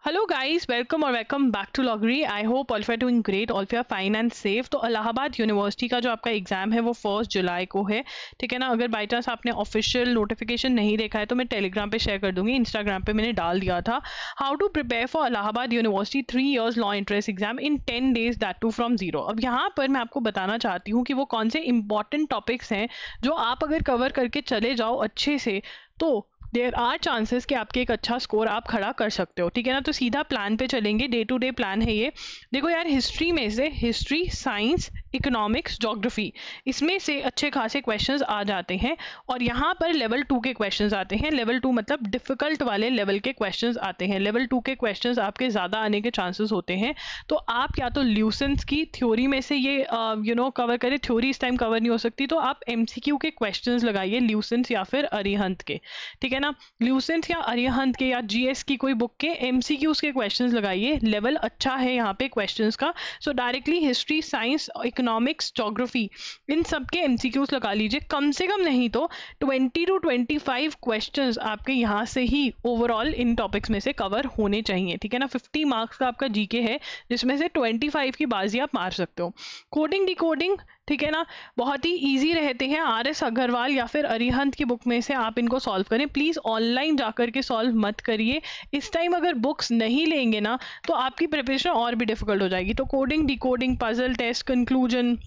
Hello guys, welcome और welcome back to लॉगरी। I hope all of you doing great, all of you are fine and safe. तो Allahabad university का जो आपका exam है वो 1 जुलाई को है, ठीक है ना। अगर बाई चांस आपने ऑफिशियल नोटिफिकेशन नहीं देखा है तो मैं टेलीग्राम पे शेयर कर दूंगी, इंस्टाग्राम पे मैंने डाल दिया था। How to prepare for Allahabad university 3 years law entrance exam in 10 days, that too from zero. अब यहाँ पर मैं आपको बताना चाहती हूँ कि वो कौन से इंपॉर्टेंट टॉपिक्स हैं जो आप अगर कवर करके चले जाओ अच्छे से तो देयर आर चांसेस कि आपके एक अच्छा स्कोर आप खड़ा कर सकते हो, ठीक है ना। तो सीधा प्लान पे चलेंगे, डे टू डे प्लान है ये। देखो यार, हिस्ट्री में से हिस्ट्री, साइंस, इकोनॉमिक्स, ज्योग्राफी, इसमें से अच्छे खासे क्वेश्चंस आ जाते हैं और यहाँ पर लेवल 2 के क्वेश्चंस आते हैं। लेवल 2 मतलब डिफिकल्ट वाले लेवल के क्वेश्चंस आते हैं। लेवल 2 के क्वेश्चंस आपके ज़्यादा आने के चांसेस होते हैं। तो आप या तो ल्यूसेंस की थ्योरी में से ये कवर करें। थ्योरी इस टाइम कवर नहीं हो सकती, तो आप एमसीक्यू के क्वेश्चंस लगाइए ल्यूसेंस या फिर अरिहंत के, ठीक है ना। ल्यूसेंट या अरिहंत के या जीएस की कोई बुक के एमसीक्यूज के क्वेश्चंस लगाइए। लेवल अच्छा है यहाँ पे क्वेश्चंस का। So directly history, science, economics, geography, इन सब के एमसीक्यूज लगा लीजिए। कम से कम नहीं तो 20 to 25 क्वेश्चंस आपके यहाँ से ही ओवरऑल इन टॉपिक्स में से कवर होने चाहिए, ठीक है ना। 50 मार्क्स का आपका जीके है जिसमें से 25 की बाजी आप मार सकते हो। कोडिंग डिकोडिंग, ठीक है ना, बहुत ही इजी रहते हैं। आरएस अग्रवाल या फिर अरिहंत की बुक में से आप इनको सॉल्व करें। प्लीज़ ऑनलाइन जाकर के सॉल्व मत करिए। इस टाइम अगर बुक्स नहीं लेंगे ना तो आपकी प्रिपरेशन और भी डिफिकल्ट हो जाएगी। तो coding decoding, puzzle test, conclusion,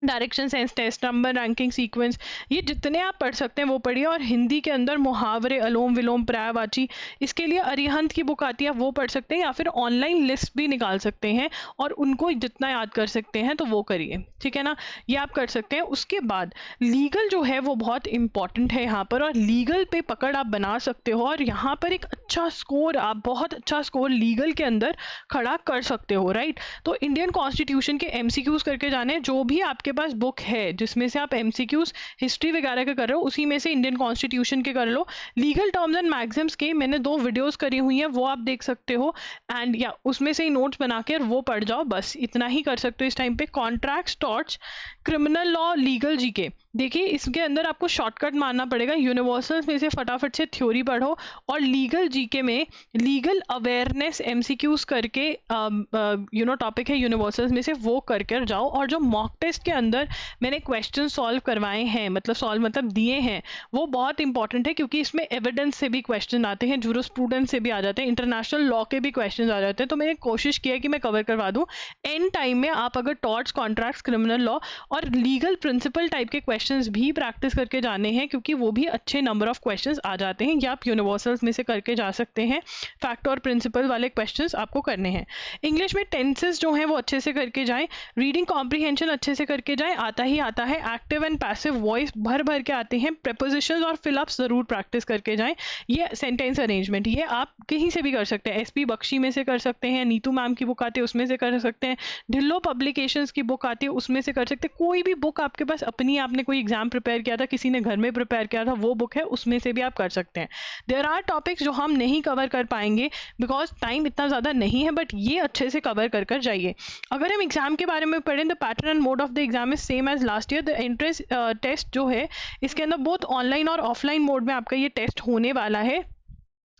direction sense test, number ranking sequence, ये जितने आप पढ़ सकते हैं वो पढ़िए। और हिंदी के अंदर मुहावरे, अलोम विलोम, पर्यायवाची, इसके लिए अरिहंत की बुक आती है, वो पढ़ सकते हैं या फिर ऑनलाइन लिस्ट भी निकाल सकते हैं और उनको जितना याद कर सकते हैं तो वो करिए, ठीक है ना। ये आप कर सकते हैं। उसके बाद लीगल जो है वो बहुत इंपॉर्टेंट है यहाँ पर, और लीगल पे पकड़ आप बना सकते हो और यहाँ पर एक अच्छा स्कोर, आप बहुत अच्छा स्कोर लीगल के अंदर खड़ा कर सकते हो, राइट। तो इंडियन कॉन्स्टिट्यूशन के एमसीक्यूज करके जाने। जो भी आपके पास बुक है जिसमें से आप एमसीक्यूज हिस्ट्री वगैरह के कर रहे हो, उसी में से इंडियन कॉन्स्टिट्यूशन के कर लो। लीगल टर्म्स एंड मैक्सिम्स के मैंने 2 वीडियोस करी हुई हैं, वो आप देख सकते हो। एंड या उसमें से ही नोट्स बना के वो पढ़ जाओ, बस इतना ही कर सकते हो इस टाइम पे। Contracts, torch, criminal law, legal GK, देखिए इसके अंदर आपको शॉर्टकट मारना पड़ेगा। यूनिवर्सल्स में से फटाफट से थ्योरी पढ़ो और लीगल जीके में लीगल अवेयरनेस एमसीक्यूज करके टॉपिक है यूनिवर्सल्स में से, वो करके जाओ। और जो मॉक टेस्ट के अंदर मैंने क्वेश्चन सॉल्व करवाए हैं, मतलब दिए हैं, वो बहुत इंपॉर्टेंट है क्योंकि इसमें एविडेंस से भी क्वेश्चन आते हैं, जूरिस्प्रूडेंस से भी आ जाते हैं, इंटरनेशनल लॉ के भी क्वेश्चन आ जाते हैं। तो मैंने कोशिश किया कि मैं कवर करवा दूं। एंड टाइम में आप अगर टॉर्च, कॉन्ट्रैक्ट्स, क्रिमिनल लॉ और लीगल प्रिंसिपल टाइप के क्वेश्चंस भी प्रैक्टिस करके जाने हैं, क्योंकि वो भी अच्छे नंबर ऑफ क्वेश्चंस आ जाते हैं। या आप यूनिवर्सल्स में से करके जा सकते हैं। फैक्ट और प्रिंसिपल वाले क्वेश्चंस आपको करने हैं। इंग्लिश में टेंसेस जो हैं वो अच्छे से करके जाएं। रीडिंग कॉम्प्रिहेंशन अच्छे से करके जाएं, आता ही आता है। एक्टिव एंड पैसिव वॉइस भर भर के आते हैं। प्रेपोजिशंस और फिलअप्स जरूर प्रैक्टिस करके जाएं। ये सेंटेंस अरेंजमेंट, ये आप कहीं से भी कर सकते हैं। एसपी बख्शी में से कर सकते हैं, नीतू मैम की बुक आती है उसमें से कर सकते हैं, ढिल्लो पब्लिकेशंस की बुक आती है उसमें से कर सकते हैं। कोई भी बुक आपके पास अपनी, आपने कोई एग्जाम प्रिपेयर किया था, किसी ने घर में प्रिपेयर किया था, वो बुक है, उसमें से भी आप कर सकते हैं। देयर आर टॉपिक्स जो हम नहीं कवर कर पाएंगे बिकॉज टाइम इतना ज़्यादा नहीं है, बट ये अच्छे से कवर कर कर जाइए। अगर हम एग्जाम के बारे में पढ़ें, the pattern and mode of the exam is same as last year. The entrance test जो है इसके अंदर बोथ ऑनलाइन और ऑफलाइन मोड में आपका ये टेस्ट होने वाला है,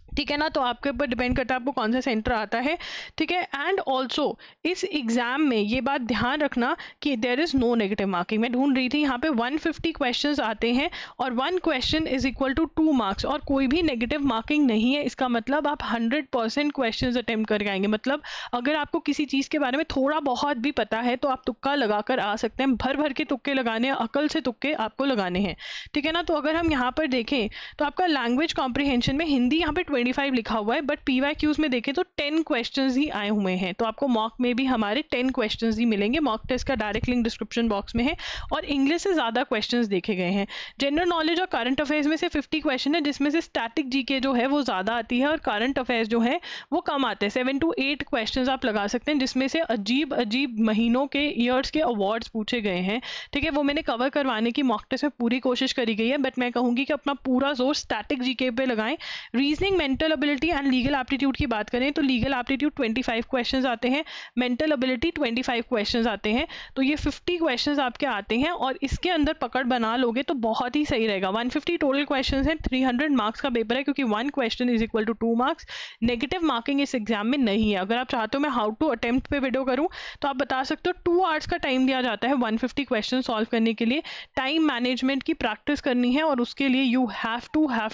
ठीक है ना। तो आपके ऊपर डिपेंड करता है आपको कौन सा सेंटर आता है, ठीक है। एंड ऑल्सो इस एग्जाम में ये बात ध्यान रखना कि there is no negative marking. मैं ढूंढ रही थी, यहाँ पे 150 क्वेश्चंस आते हैं और 1 question is equal to 2 marks, और कोई भी नेगेटिव मार्किंग नहीं है। इसका मतलब आप 100% क्वेश्चंस अटेम्प्ट करके आएंगे। मतलब अगर आपको किसी चीज़ के बारे में थोड़ा बहुत भी पता है तो आप तुक्का लगाकर आ सकते हैं। भर भर के तुक्के लगाने हैं, अकल से तुक्के आपको लगाने हैं, ठीक है ना। तो अगर हम यहाँ पर देखें तो आपका लैंग्वेज कॉम्प्रिहेंशन में हिंदी यहाँ पे 25 लिखा हुआ है, बट पीवाईक्यूज में देखें तो 10 क्वेश्चंस ही आए हुए हैं। तो आपको मॉक में भी हमारे 10 क्वेश्चंस ही मिलेंगे। मॉक टेस्ट का डायरेक्ट लिंक डिस्क्रिप्शन बॉक्स में है और इंग्लिश से ज़्यादा क्वेश्चंस देखे गए हैं। जनरल नॉलेज और करंट अफेयर्स में से 50 क्वेश्चन है, जिसमें से स्टैटिक जीके जो है वो ज़्यादा आती है और करंट अफेयर्स जो है वो कम आते हैं। 7 to 8 क्वेश्चन आप लगा सकते हैं, जिसमें से अजीब अजीब महीनों के, ईयर्स के अवार्ड्स पूछे गए हैं, ठीक है। वो मैंने कवर करवाने की मॉक टेस्ट में पूरी कोशिश करी गई है, बट मैं कहूँगी कि अपना पूरा जोर स्टैटिक जीके पे लगाएं। Reasoning, mental ability and legal aptitude की बात करें तो लीगल एप्टीट्यूड 25 क्वेश्चंस आते हैं, मेंटल एबिलिटी 25 क्वेश्चंस आते हैं, तो ये 50 क्वेश्चंस आपके आते हैं और इसके अंदर पकड़ बना लोगे तो बहुत ही सही रहेगा। 150 टोटल क्वेश्चंस हैं, 300 मार्क्स का पेपर है क्योंकि 1 question is equal to 2 marks. Negative marking इस एग्जाम में नहीं है। अगर आप चाहते हो मैं हाउ टू अटेम्प्ट पे वीडियो करूं तो आप बता सकते हो 2 आवर्स का टाइम दिया जाता है 150 क्वेश्चन सॉल्व करने के लिए। टाइम मैनेजमेंट की प्रैक्टिस करनी है और उसके लिए you have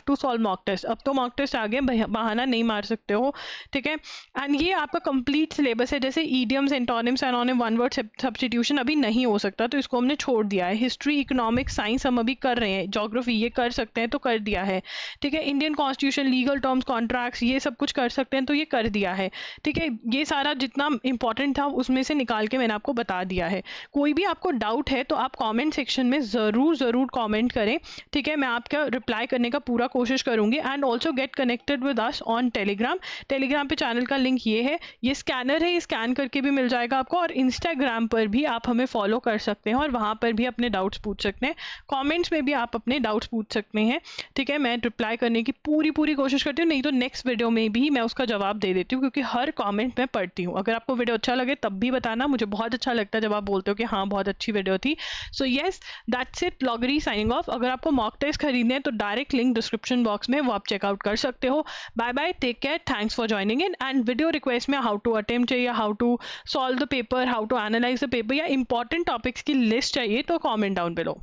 to solve mock test. अब तो मॉक टेस्ट आ गए, बहाना नहीं मार सकते हो, ठीक है। एंड ये आपका कंप्लीट सिलेबस है, जैसे idioms, antonyms, anonym, one word substitution अभी नहीं हो सकता तो इसको हमने छोड़ दिया है। हिस्ट्री, इकोनॉमिक्स, साइंस हम अभी कर रहे हैं, ज्योग्राफी ये कर सकते हैं तो कर दिया है, ठीक है। Indian constitution, legal terms, contracts ये सब कुछ कर सकते हैं तो ये कर दिया है, ठीक है। ये सारा जितना इंपॉर्टेंट था उसमें से निकाल के मैंने आपको बता दिया है। कोई भी आपको डाउट है तो आप कमेंट सेक्शन में ज़रूर कमेंट करें, ठीक है। मैं आपका रिप्लाई करने का पूरा कोशिश करूंगी। And also get connected with us on Telegram. Telegram पे चैनल का लिंक ये है, ये स्कैनर है, ये स्कैन करके भी मिल जाएगा आपको। और इंस्टाग्राम पर भी आप हमें फॉलो कर सकते हैं और वहाँ पर भी अपने डाउट्स पूछ सकते हैं। कॉमेंट्स में भी आप अपने डाउट्स पूछ सकते हैं, ठीक है। मैं रिप्लाई करने की पूरी कोशिश करती हूँ, नहीं तो नेक्स्ट वीडियो में भी मैं उसका जवाब दे देती हूँ क्योंकि हर कमेंट मैं पढ़ती हूँ। अगर आपको वीडियो अच्छा लगे तब भी बताना, मुझे बहुत अच्छा लगता है जब आप बोलते हो कि हाँ बहुत अच्छी वीडियो थी। सो येस, दैट्स इट, लॉगरी साइनिंग ऑफ। अगर आपको मॉक टेस्ट खरीदने हैं तो डायरेक्ट लिंक डिस्क्रिप्शन बॉक्स में वो आप चेकआउट कर सकते हो। Bye bye, take care, thanks for joining in. And video request में हाउ टू अटेम्प्ट चाहिए, how to solve the paper, how to analyse the paper या इंपॉर्टेंट टॉपिक्स की लिस्ट चाहिए तो कॉमेंट डाउन बिलो।